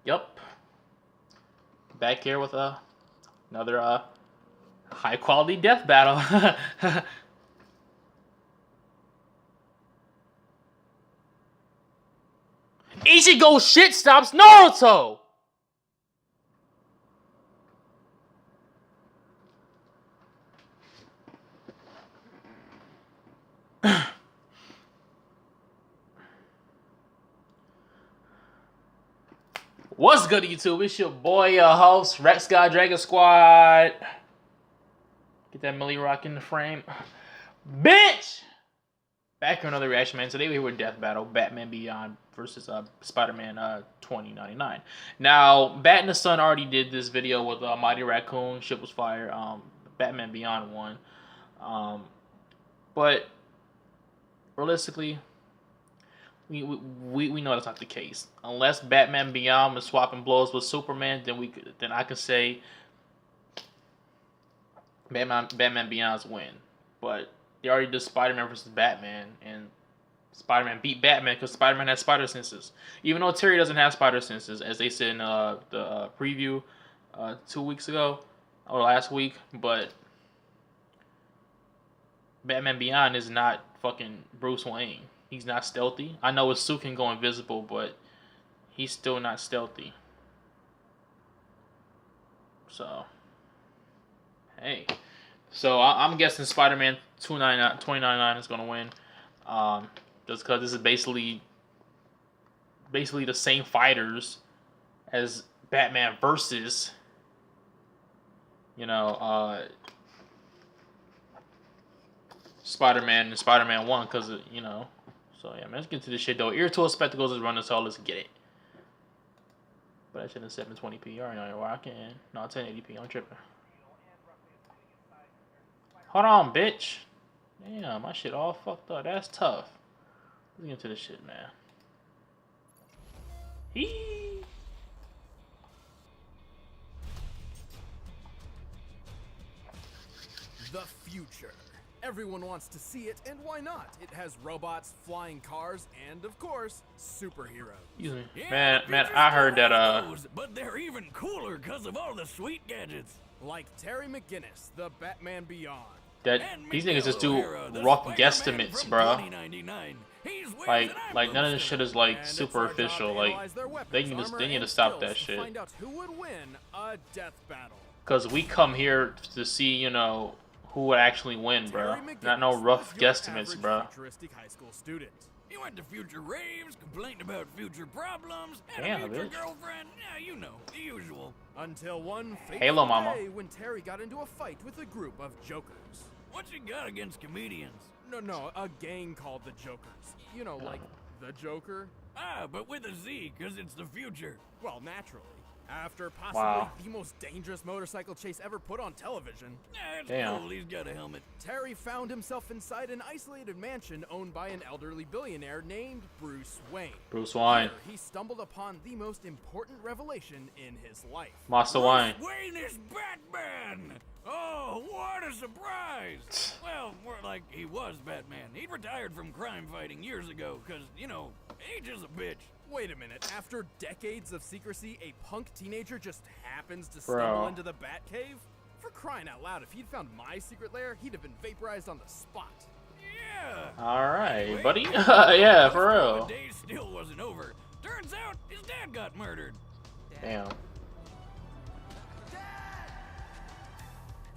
Yup. Back here with another high quality death battle. Ichigo shit stops Naruto! What's good, YouTube? It's your boy, your host, Rex God Dragon Squad. Get that Millie Rock in the frame. Bitch! Back for another reaction, man. Today we're here with Death Battle, Batman Beyond versus Spider-Man 2099. Now, Bat and the Sun already did this video with Mighty Raccoon, Ship was Fire, Batman Beyond won. But realistically, we know that's not the case. Unless Batman Beyond was swapping blows with Superman, then I could say Batman Beyond's win. But they already did Spider-Man versus Batman, and Spider-Man beat Batman because Spider-Man has spider senses. Even though Terry doesn't have spider senses, as they said in the preview 2 weeks ago or last week. But Batman Beyond is not fucking Bruce Wayne. He's not stealthy. I know his suit can go invisible, but he's still not stealthy. So, hey. So, I'm guessing Spider-Man 2099 is going to win. Just because this is basically the same fighters as Batman versus, Spider-Man and Spider-Man 1, because, So, yeah, man, let's get to this shit, though. Ear Tool Spectacles is running, so let's get it. But I should have 720p. You already know you're rocking. No, 1080p. I'm tripping. Hold on, bitch. Damn, my shit all fucked up. That's tough. Let's get into this shit, man. Heeeee. The future. Everyone wants to see it, and why not? It has robots, flying cars, and of course, superheroes. Excuse me. Man, I heard that but they're even cooler because of all the sweet gadgets. Like Terry McGinnis, the Batman Beyond. that these niggas just do rough guesstimates, bro. Like none of this shit is like super official. Like they need to stop that shit. Find out who would win a death battle. Cause we come here to see, who would actually win, bro. Not no rough guesstimates, bro. High school student. He went to future raves, complained about future problems, and Damn, a future bitch. girlfriend. Yeah, you know, the usual. Until one Halo fateful mama. day when Terry got into a fight with a group of jokers. What you got against comedians? No, a gang called the Jokers. You know, like the Joker. Ah, but with a Z, because it's the future. Well, naturally. After possibly Wow. the most dangerous motorcycle chase ever put on television, Yeah, it's Damn. cool, he's got a helmet. Terry found himself inside an isolated mansion owned by an elderly billionaire named Bruce Wayne. Bruce Wayne. Here, he stumbled upon the most important revelation in his life. Master Wayne. Wayne is Batman! Oh, what a surprise! Well, more like he was Batman. He retired from crime fighting years ago, because, age is a bitch. Wait a minute, after decades of secrecy, a punk teenager just happens to Bro. stumble into the Batcave? For crying out loud, if he'd found my secret lair, he'd have been vaporized on the spot. Yeah! Alright, Anyway, buddy. Yeah, for The real. day still wasn't over. Turns out, his dad got murdered. Damn.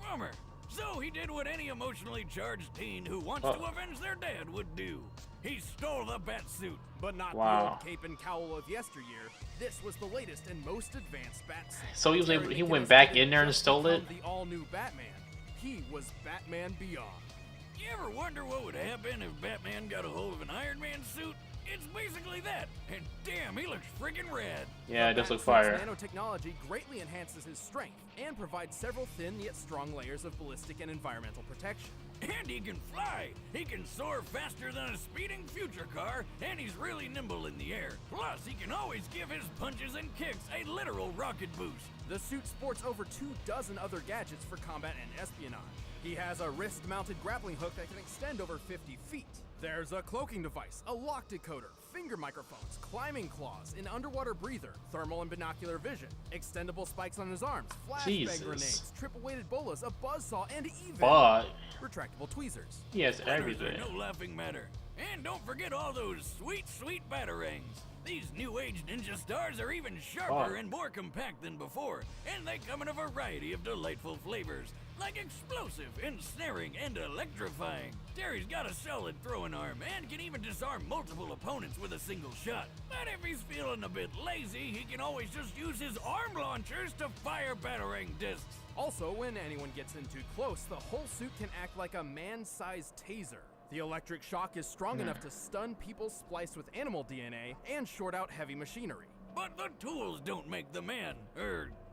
Bummer. So he did what any emotionally charged teen who wants to avenge their dad would do. He stole the Batsuit. But not Wow. the old cape and cowl of yesteryear. This was the latest and most advanced Batsuit. So he was Terry able, he McGinnis went back didn't in there and just stole it? become the all-new Batman. He was Batman Beyond. You ever wonder what would happen if Batman got a hold of an Iron Man suit? It's basically that. And damn, he looks friggin' rad. Yeah, it The does look Batsuit's fire. nanotechnology greatly enhances his strength and provides several thin yet strong layers of ballistic and environmental protection. And he can fly. He can soar faster than a speeding future car, and he's really nimble in the air. Plus, he can always give his punches and kicks a literal rocket boost. The suit sports over 24 other gadgets for combat and espionage. He has a wrist-mounted grappling hook that can extend over 50 feet. There's a cloaking device, a lock decoder, finger microphones, climbing claws, an underwater breather, thermal and binocular vision, extendable spikes on his arms, flashbang grenades, triple-weighted bolas, a buzzsaw, and even retractable tweezers. He has everything. No laughing matter. And don't forget all those sweet, sweet batarangs. These new age ninja stars are even sharper and more compact than before, and they come in a variety of delightful flavors, like explosive, ensnaring, and electrifying. Terry's got a solid throwing arm and can even disarm multiple opponents with a single shot. But if he's feeling a bit lazy, he can always just use his arm launchers to fire batarang discs. Also, when anyone gets in too close, the whole suit can act like a man-sized taser. The electric shock is strong enough to stun people spliced with animal DNA and short out heavy machinery. But the tools don't make the man,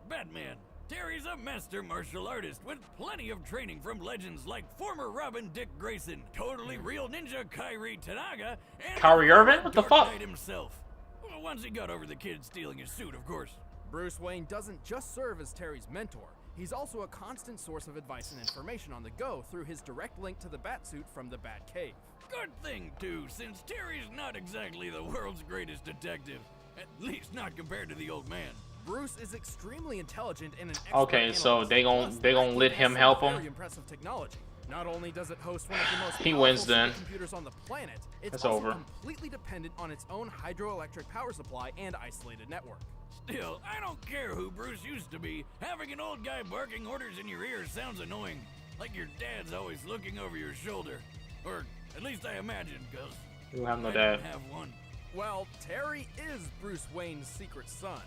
Batman. Terry's a master martial artist with plenty of training from legends like former Robin Dick Grayson, totally real ninja Kyrie Tanaga, and Kyrie Irving? What the fuck? Knight himself. Well, once he got over the kid stealing his suit, of course. Bruce Wayne doesn't just serve as Terry's mentor. He's also a constant source of advice and information on the go through his direct link to the Batsuit from the Batcave. Good thing, too, since Terry's not exactly the world's greatest detective. At least not compared to the old man. Bruce is extremely intelligent and an expert Okay, so analyst. they gon' let him help Very him. impressive technology. Not only does it host one of the most He wins powerful then. supercomputers on the planet, it's That's also over. completely dependent on its own hydroelectric power supply and isolated network. Still, I don't care who Bruce used to be. Having an old guy barking orders in your ear sounds annoying. Like your dad's always looking over your shoulder. Or at least I imagine, because You have no I dad. don't have one. Well, Terry is Bruce Wayne's secret son.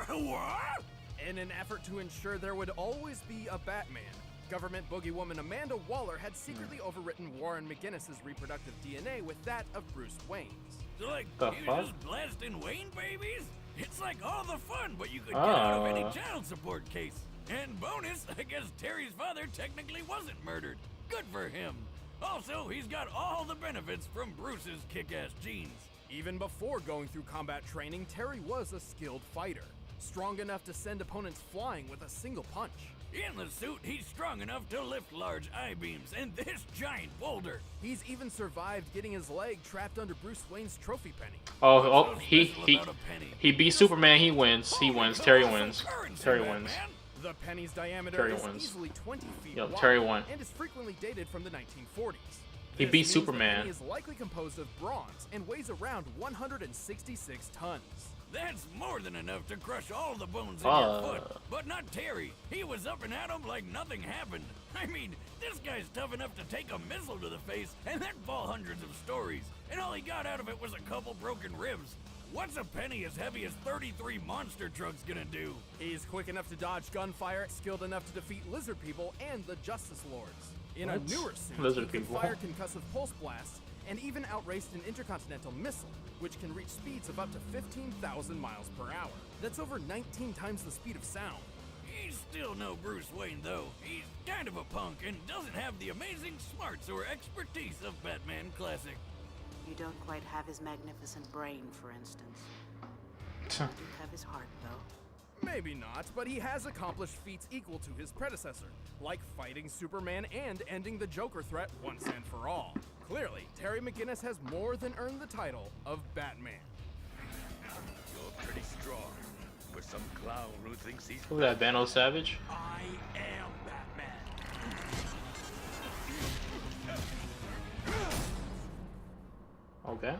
What? In an effort to ensure there would always be a Batman, government boogie woman Amanda Waller had secretly overwritten Warren McGinnis's reproductive DNA with that of Bruce Wayne's. So like, The he fuck? was just blasting Wayne babies? It's like all the fun, but you could get out of any child support case. And bonus, I guess Terry's father technically wasn't murdered. Good for him. Also, he's got all the benefits from Bruce's kick-ass genes. Even before going through combat training, Terry was a skilled fighter, strong enough to send opponents flying with a single punch. In the suit, he's strong enough to lift large I-beams and this giant boulder. He's even survived getting his leg trapped under Bruce Wayne's trophy penny. Oh, So he special about a penny? beat Superman. He wins. He wins. Terry Colossal wins. currency, Terry Batman. wins. The penny's diameter Terry is wins. easily 20 feet Yep, wide Terry won. and is frequently dated from the 1940s. He This beat means Superman. The penny is likely composed of bronze and weighs around 166 tons. That's more than enough to crush all the bones in your foot. But not Terry. He was up and at him like nothing happened. I mean, this guy's tough enough to take a missile to the face and then fall hundreds of stories. And all he got out of it was a couple broken ribs. What's a penny as heavy as 33 monster trucks gonna do? He's quick enough to dodge gunfire, skilled enough to defeat lizard people and the Justice Lords. In a What? newer suit, Lizard he can people. fire concussive pulse blasts and even outraced an intercontinental missile, which can reach speeds of up to 15,000 miles per hour. That's over 19 times the speed of sound. He's still no Bruce Wayne, though. He's kind of a punk and doesn't have the amazing smarts or expertise of Batman Classic. You don't quite have his magnificent brain, for instance. You do have his heart, though. Maybe not, but he has accomplished feats equal to his predecessor, like fighting Superman and ending the Joker threat once and for all. Clearly, Terry McGinnis has more than earned the title of Batman. You're pretty strong for some clown who thinks he's. Who's that? Bano Savage? I am Batman. Okay.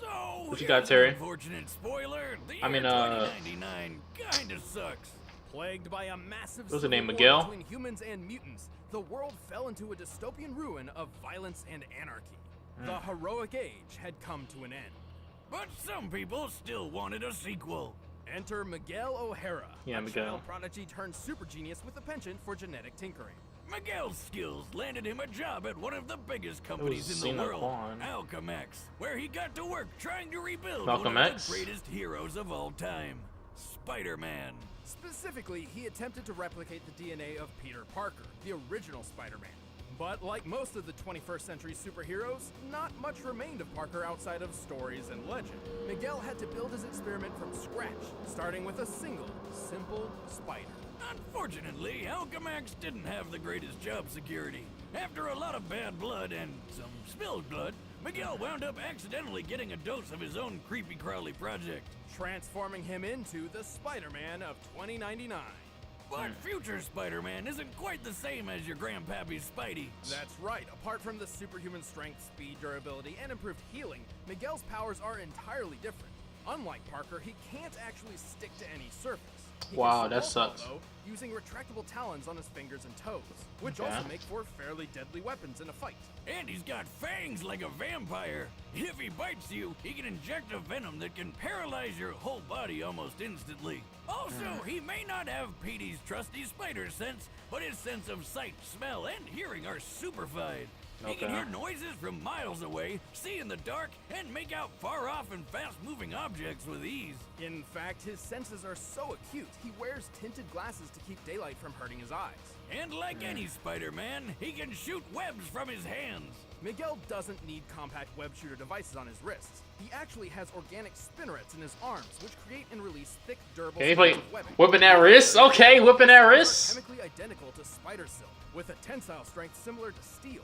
So, What you got, here's Terry? an unfortunate spoiler. The I mean, year 2099 kinda sucks. Plagued by a massive What's the name, civil Miguel? war between humans and mutants, the world fell into a dystopian ruin of violence and anarchy. The heroic age had come to an end. But some people still wanted a sequel. Enter Miguel O'Hara, Yeah, a Miguel. child prodigy turned super genius with a penchant for genetic tinkering. Miguel's skills landed him a job at one of the biggest companies in Cena the world, Quan. Alchemax, where he got to work trying to rebuild Malcolm one of X? the greatest heroes of all time, Spider-Man. Specifically, he attempted to replicate the DNA of Peter Parker, the original Spider-Man. But like most of the 21st century superheroes, not much remained of Parker outside of stories and legend. Miguel had to build his experiment from scratch, starting with a single, simple spider. Unfortunately, Alchemax didn't have the greatest job security. After a lot of bad blood and some spilled blood, Miguel wound up accidentally getting a dose of his own creepy crawly project, transforming him into the Spider-Man of 2099. But future Spider-Man isn't quite the same as your grandpappy's Spidey. That's right. Apart from the superhuman strength, speed, durability, and improved healing, Miguel's powers are entirely different. Unlike Parker, he can't actually stick to any surface. He Wow, can that swallow, sucks. though, using retractable talons on his fingers and toes, which Okay. also make for fairly deadly weapons in a fight. And he's got fangs like a vampire. If he bites you, he can inject a venom that can paralyze your whole body almost instantly. Also, he may not have Petey's trusty spider sense, but his sense of sight, smell, and hearing are superfied. He can Okay. hear noises from miles away, see in the dark, and make out far-off and fast-moving objects with ease. In fact, his senses are so acute, he wears tinted glasses to keep daylight from hurting his eyes. And like any Spider-Man, he can shoot webs from his hands. Miguel doesn't need compact web shooter devices on his wrists. He actually has organic spinnerets in his arms, which create and release thick, durable Okay, strands wait, of webbing. whipping that wrist? Okay, whipping that wrist. Chemically identical to spider silk, with a tensile strength similar to steel.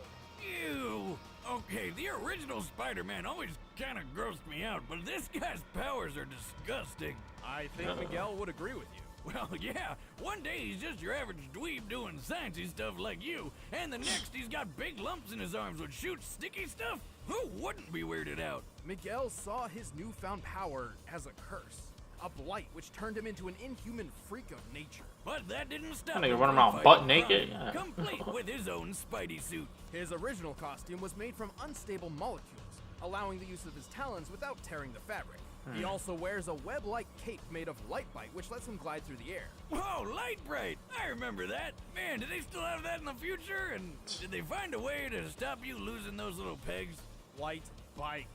Ew. Okay, the original Spider-Man always kind of grossed me out, but this guy's powers are disgusting. I think Miguel would agree with you. Well, yeah, one day he's just your average dweeb doing sciencey stuff like you, and the next he's got big lumps in his arms which shoot sticky stuff? Who wouldn't be weirded out? Miguel saw his newfound power as a curse, a blight which turned him into an inhuman freak of nature. But that didn't stop That nigga him running from around fighting butt crime, naked? Yeah. complete with his own Spidey suit. His original costume was made from unstable molecules, allowing the use of his talons without tearing the fabric. He also wears a web-like cape made of light bite, which lets him glide through the air. Whoa, Light Bright! I remember that. Man, do they still have that in the future? And did they find a way to stop you losing those little pegs? Light bite.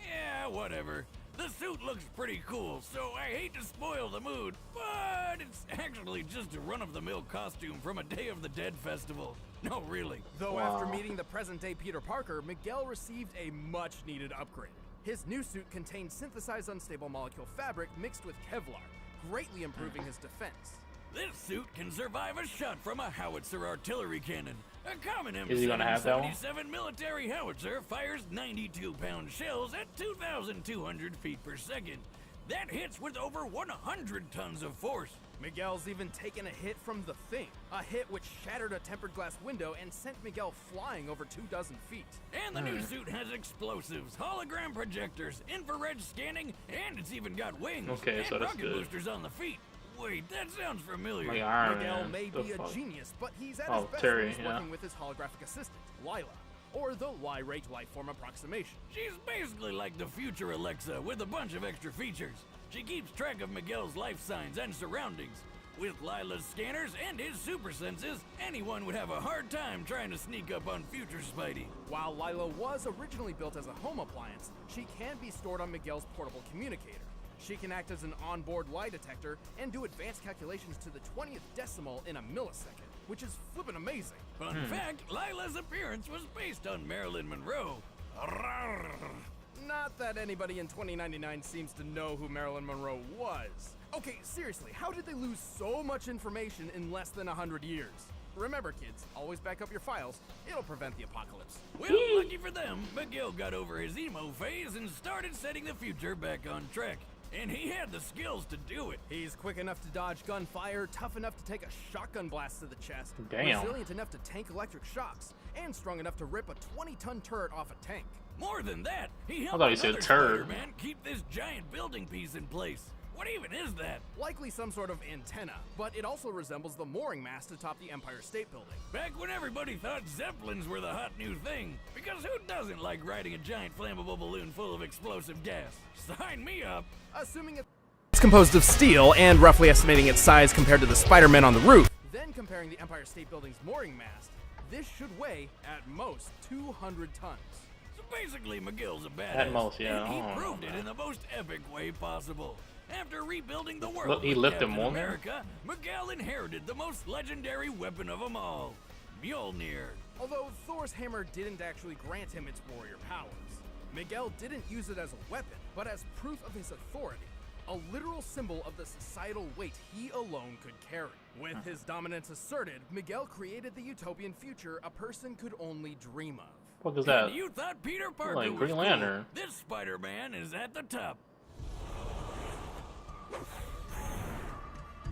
Yeah, whatever. The suit looks pretty cool, so I hate to spoil the mood, but it's actually just a run-of-the-mill costume from a Day of the Dead festival. No, really. Though Wow. after meeting the present-day Peter Parker, Miguel received a much-needed upgrade. His new suit contained synthesized unstable molecule fabric mixed with Kevlar, greatly improving his defense. This suit can survive a shot from a howitzer artillery cannon. A common Is he gonna have that one? M777 military howitzer fires 92-pound shells at 2,200 feet per second. That hits with over 100 tons of force. Miguel's even taken a hit from the Thing, a hit which shattered a tempered glass window and sent Miguel flying over 24 feet. And the new suit has explosives, hologram projectors, infrared scanning, and it's even got wings. Okay, and so that's rocket good. boosters on the feet. Wait, that sounds familiar. Like Iron Miguel Man. may The be a fuck? genius, but he's at Oh, his best Terry, when he's yeah. working with his holographic assistant, Lila, or the Y-rate lifeform approximation. She's basically like the future Alexa with a bunch of extra features. She keeps track of Miguel's life signs and surroundings. With Lila's scanners and his super senses, anyone would have a hard time trying to sneak up on future Spidey. While Lila was originally built as a home appliance, she can be stored on Miguel's portable communicator. She can act as an onboard lie detector and do advanced calculations to the 20th decimal in a millisecond, which is flippin' amazing. Fun fact, Lila's appearance was based on Marilyn Monroe. Not that anybody in 2099 seems to know who Marilyn Monroe was. Okay, seriously, how did they lose so much information in less than 100 years? Remember, kids, always back up your files. It'll prevent the apocalypse. Well, lucky for them, Miguel got over his emo phase and started setting the future back on track. And he had the skills to do it. He's quick enough to dodge gunfire, tough enough to take a shotgun blast to the chest, Damn. resilient enough to tank electric shocks, and strong enough to rip a 20-ton turret off a tank. More than that, he helped thought he said another turd. Spider-Man keep this giant building piece in place. What even is that? Likely some sort of antenna, but it also resembles the mooring mast atop the Empire State Building. Back when everybody thought Zeppelins were the hot new thing. Because who doesn't like riding a giant flammable balloon full of explosive gas? Sign me up. Assuming it's composed of steel and roughly estimating its size compared to the Spider-Man on the roof, then comparing the Empire State Building's mooring mast, this should weigh, at most, 200 tons. So basically, Miguel's a badass. At most, yeah, And he I don't know proved it about in the most epic way possible. After rebuilding the world Look, he with lifted Captain Mjolnir? America, Miguel inherited the most legendary weapon of them all, Mjolnir. Although Thor's hammer didn't actually grant him its warrior powers, Miguel didn't use it as a weapon, but as proof of his authority. a literal symbol of the societal weight he alone could carry. With his dominance asserted, Miguel created the utopian future a person could only dream of. What is that? You thought Peter Parker Like was Green cool. Lantern. This Spider-Man is at the top.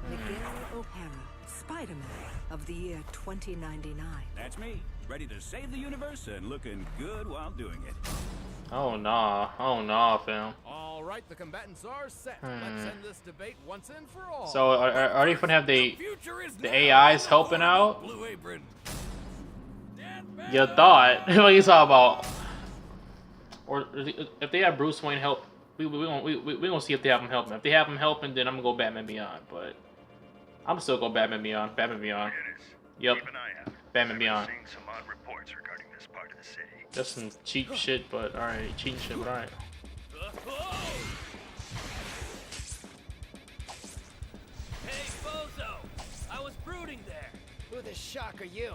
Miguel O'Hara, Spider-Man of the year 2099. That's me, ready to save the universe and looking good while doing it. Oh nah, fam. All right, the combatants are set. Let's end this debate once and for all. So are they gonna have the Future is the now. AIs helping out? Blue Apron. You thought? What you talking about? Or if they have Bruce Wayne help, we gonna see if they have him helping. If they have him helping, then I'm gonna go Batman Beyond. But I'm still go Batman Beyond. Batman Beyond. Yep. Keep an eye out. Batman Beyond. I've seen some odd reports regarding this part of the city. That's some cheap shit, but alright, cheating shit, but alright. Hey, Bozo! I was brooding there. Who the shock are you?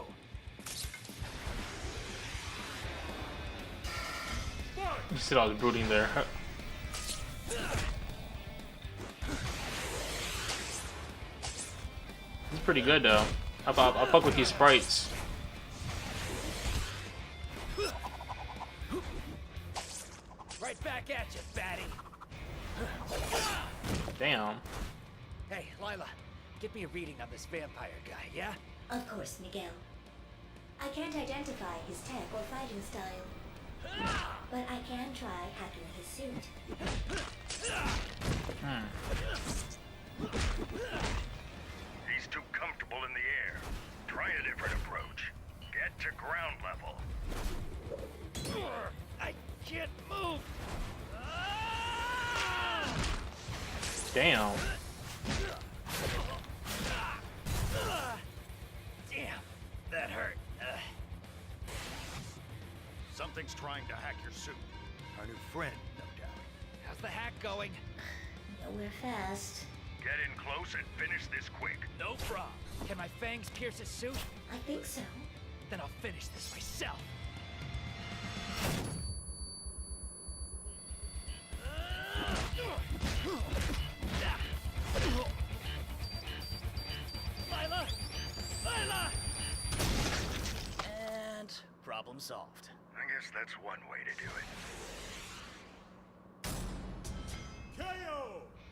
You said I was brooding there. It's pretty good though. I fuck with these sprites. Right back at you, fatty. Damn. Hey, Lila, give me a reading on this vampire guy, yeah? Of course, Miguel. I can't identify his tech or fighting style, but I can try hacking his suit. He's too comfortable in the air. Try a different approach. Get to ground level. I can't move. Damn. Damn, that hurt. Something's trying to hack your suit. Our new friend, no doubt. How's the hack going? Nowhere fast. Get in close and finish this quick. No problem. Can my fangs pierce his suit? I think so. Then I'll finish this myself. Lila! Lila! And problem solved. I guess that's one way to do it.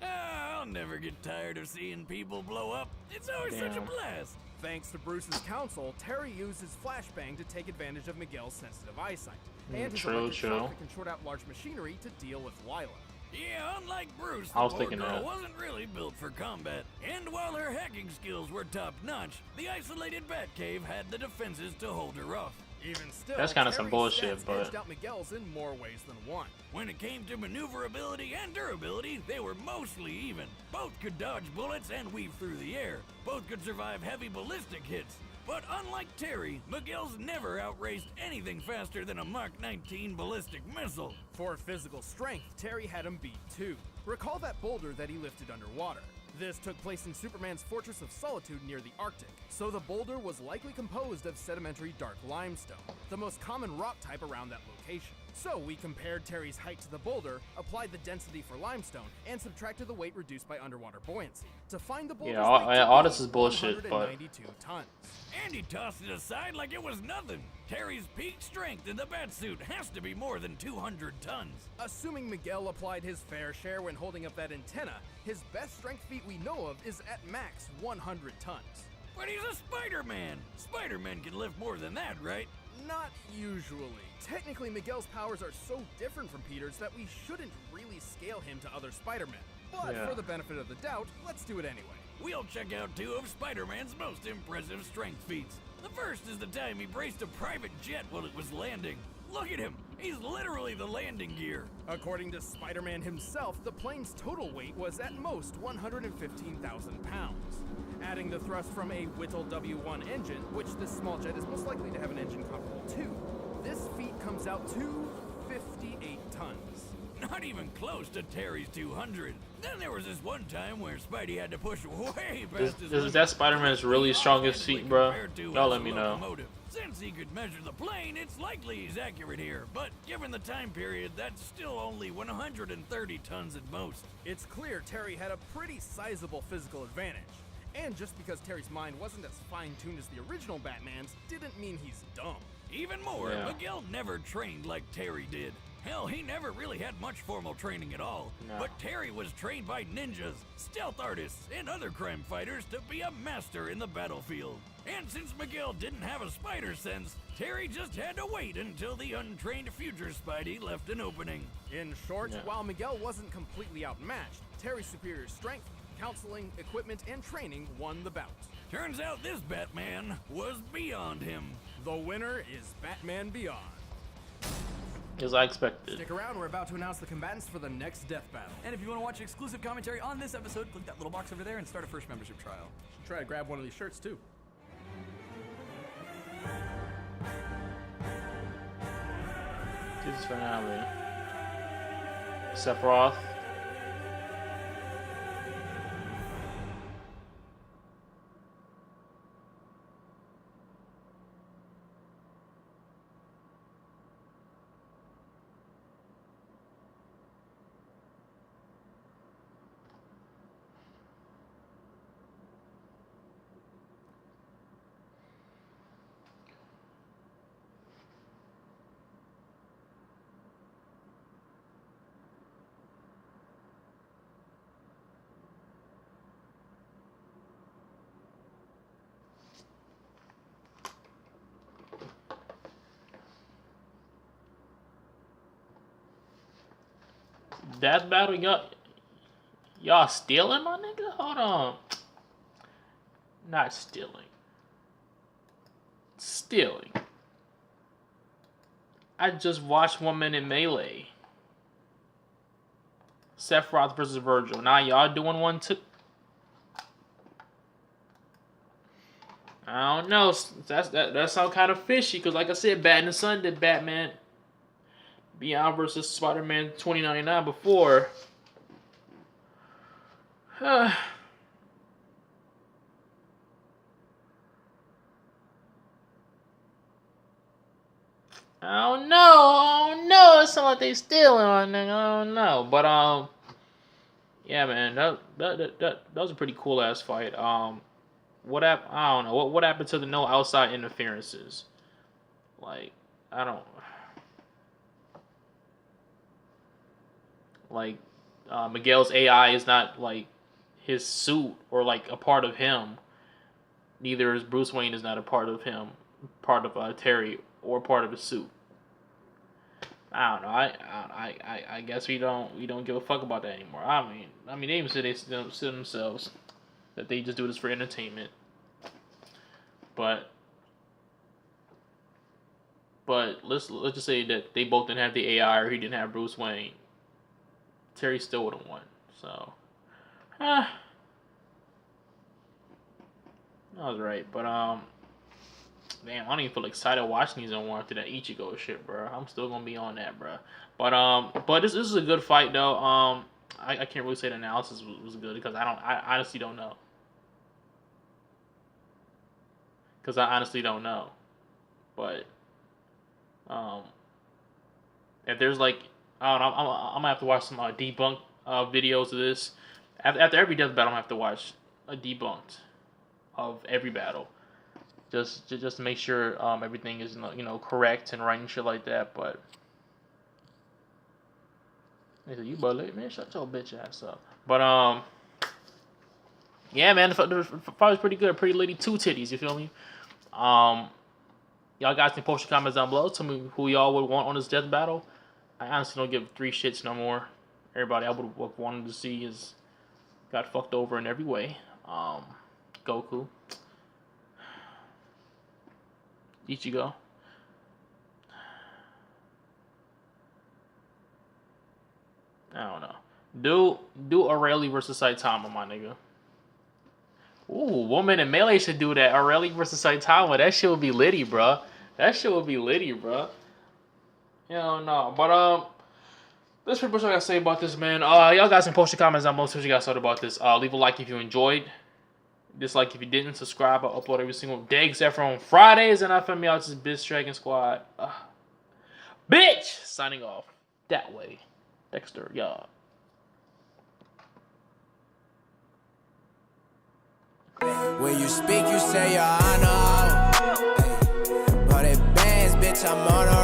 I'll never get tired of seeing people blow up. It's always such a Damn. blast. Thanks to Bruce's counsel, Terry used his flashbang to take advantage of Miguel's sensitive eyesight, and his electric shock that can short out large machinery to deal with Lila. Yeah, unlike Bruce, I was the poor thinking girl that. wasn't really built for combat. And while her hacking skills were top-notch, the isolated Batcave had the defenses to hold her off. Even still, That's kinda some Terry's bullshit, stats but- edged out Miguel's in more ways than one. When it came to maneuverability and durability, they were mostly even. Both could dodge bullets and weave through the air. Both could survive heavy ballistic hits. But unlike Terry, Miguel's never outraced anything faster than a Mark 19 ballistic missile. For physical strength, Terry had him beat too. Recall that boulder that he lifted underwater. This took place in Superman's Fortress of Solitude near the Arctic, so the boulder was likely composed of sedimentary dark limestone, the most common rock type around that location. So we compared Terry's height to the boulder, applied the density for limestone, and subtracted the weight reduced by underwater buoyancy to find the boulder's Yeah, all- weight to all be this is bullshit, but- 192 tons. And he tossed it aside like it was nothing. Terry's peak strength in the Batsuit has to be more than 200 tons. Assuming Miguel applied his fair share when holding up that antenna, his best strength feat we know of is at max 100 tons. But he's a Spider-Man. Spider-Man can lift more than that, right? Not usually. Technically, Miguel's powers are so different from Peter's that we shouldn't really scale him to other Spider-Men. But Yeah. for the benefit of the doubt, let's do it anyway. We'll check out two of Spider-Man's most impressive strength feats. The first is the time he braced a private jet while it was landing. Look at him! He's literally the landing gear. According to Spider-Man himself, the plane's total weight was at most 115,000 pounds. Adding the thrust from a Whittle W1 engine, which this small jet is most likely to have an engine comparable to, this feat comes out to 58 tons. not even close to Terry's 200. Then there was this one time where Spidey had to push way past his Is that Spider-Man's really strongest feat, bro? Y'all let me know. Since he could measure the plane, it's likely he's accurate here. But given the time period, that's still only 130 tons at most. It's clear Terry had a pretty sizable physical advantage. And just because Terry's mind wasn't as fine-tuned as the original Batman's, didn't mean he's dumb. Even more, Yeah. Miguel never trained like Terry did. Hell, he never really had much formal training at all. No. But Terry was trained by ninjas, stealth artists, and other crime fighters to be a master in the battlefield. And since Miguel didn't have a spider sense, Terry just had to wait until the untrained future Spidey left an opening. In short, Yeah. while Miguel wasn't completely outmatched, Terry's superior strength, counseling, equipment, and training won the bout. Turns out this Batman was beyond him. The winner is Batman Beyond. As I expected. Stick around, we're about to announce the combatants for the next death battle. And if you want to watch exclusive commentary on this episode, click that little box over there and start a first membership trial. Should try to grab one of these shirts too. Season finale. Sephiroth. Death battle, y'all stealing, my nigga? Hold on. Not stealing. Stealing. I just watched 1 Minute Melee. Sephiroth versus Virgil. Now y'all doing one too? I don't know. That sounds kind of fishy. Cause like I said, Batman Son did Batman Beyond versus Spider-Man 2099 before. I don't know. It sounds like they stealing on nigga. I don't know. But yeah, man, that was a pretty cool ass fight. I don't know. What happened to the no outside interferences? Like, I don't. Like, Miguel's AI is not like his suit or like a part of him. Neither is Bruce Wayne is not a part of him, part of Terry or part of his suit. I don't know. I guess we don't give a fuck about that anymore. I mean they even said they themselves that they just do this for entertainment. But let's just say that they both didn't have the AI or he didn't have Bruce Wayne. Terry still would have won. So, that was right. But damn, I don't even feel excited watching these anymore after that Ichigo shit, bro. I'm still gonna be on that, bro. But this is a good fight though. I can't really say the analysis was good because I honestly don't know. Because I honestly don't know. But if there's like, I don't know, I'm gonna have to watch some debunk videos of this. After every death battle, I'm gonna have to watch a debunked of every battle, just to make sure everything is correct and right and shit like that. But they said, "You bullet, man, shut your bitch ass up." But yeah, man, the fight was pretty good. Pretty lady two titties, you feel me? Y'all guys can post your comments down below. Tell me who y'all would want on this death battle. I honestly don't give 3 shits no more. Everybody I would have wanted to see is got fucked over in every way. Goku, Ichigo, I don't know. Do Aurelie versus Saitama, my nigga. Ooh, 1 Minute Melee should do that. Aurelie versus Saitama. That shit would be litty, bro. That shit would be litty, bro. Hell no. But That's pretty much what I gotta say about this, man. Y'all guys can post your comments on most of what you guys thought about this. Leave a like if you enjoyed. Dislike if you didn't. Subscribe. I upload every single day except for on Fridays. And I film me out this bitch Dragon Squad. Bitch! Signing off. That way. Dexter, y'all. When you speak, you say your honor. But it bands, bitch, I'm on